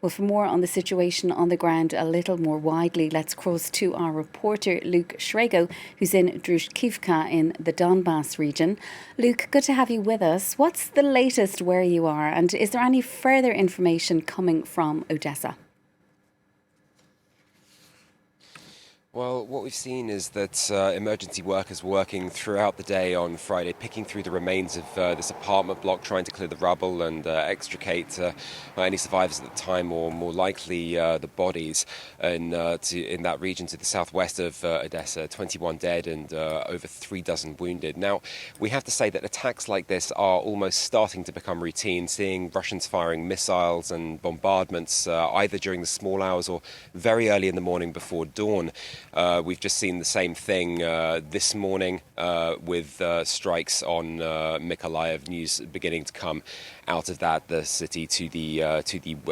Well, for more on the situation on the ground a little more widely, let's cross to our reporter Luke Shrego, who's in Druszkivka in the Donbass region. Luke, good to have you with us. What's the latest where you are, and is there any further information coming from Odesa? Well, what we've seen is that emergency workers were working throughout the day on Friday, picking through the remains of this apartment block, trying to clear the rubble and extricate any survivors at the time, or more likely the bodies in that region to the southwest of Odessa. 21 dead and over 3 dozen wounded. Now, we have to say that attacks like this are almost starting to become routine, seeing Russians firing missiles and bombardments either during the small hours or very early in the morning before dawn. We've just seen the same thing this morning with strikes on Mykolaiv. News beginning to come out of that, the city to the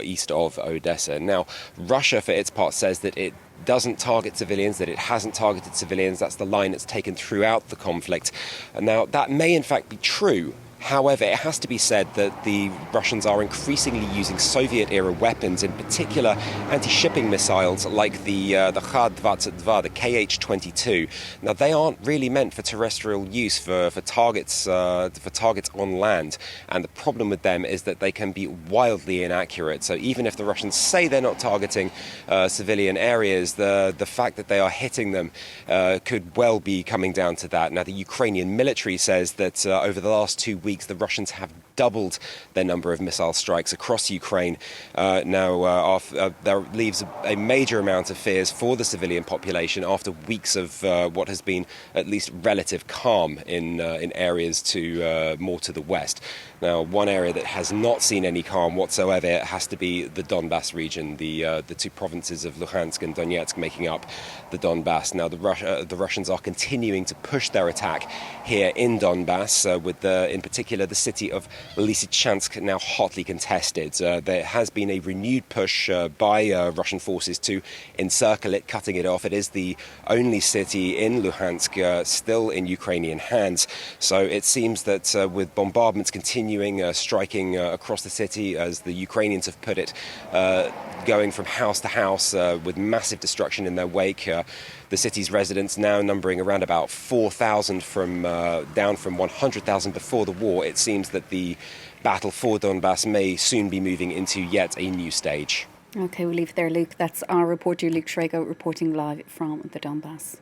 east of Odessa. Now, Russia, for its part, says that it doesn't target civilians, that it hasn't targeted civilians. That's the line it's taken throughout the conflict. And now, that may in fact be true. However, it has to be said that the Russians are increasingly using Soviet-era weapons, in particular anti-shipping missiles like the Kh-22, the Kh-22. Now, they aren't really meant for terrestrial use for targets on land, and the problem with them is that they can be wildly inaccurate. So even if the Russians say they're not targeting civilian areas, the fact that they are hitting them could well be coming down to that. Now, the Ukrainian military says that over the last 2 weeks, the Russians have doubled their number of missile strikes across Ukraine. There leaves a major amount of fears for the civilian population after weeks of what has been at least relative calm in areas more to the west. Now, one area that has not seen any calm whatsoever has to be the Donbass region, the two provinces of Luhansk and Donetsk making up the Donbass. Now, the Russians are continuing to push their attack here in Donbass, with in particular the city of Lysychansk now hotly contested. There has been a renewed push by Russian forces to encircle it, cutting it off. It is the only city in Luhansk still in Ukrainian hands. So it seems that with bombardments continuing, striking across the city, as the Ukrainians have put it, going from house to house with massive destruction in their wake. The city's residents now numbering around about 4,000 down from 100,000 before the war. It seems that the battle for Donbass may soon be moving into yet a new stage. OK, we'll leave it there, Luke. That's our reporter Luke Shrego reporting live from the Donbass.